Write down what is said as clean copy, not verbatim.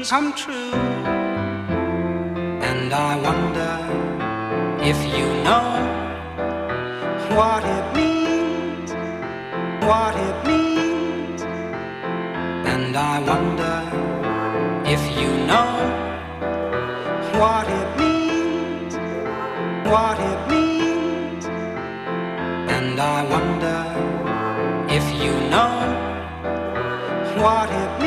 come true. And I wonder if you know what it means, what it means. And I wonder if you know what it means, what it means. And I wonder if you know what it means.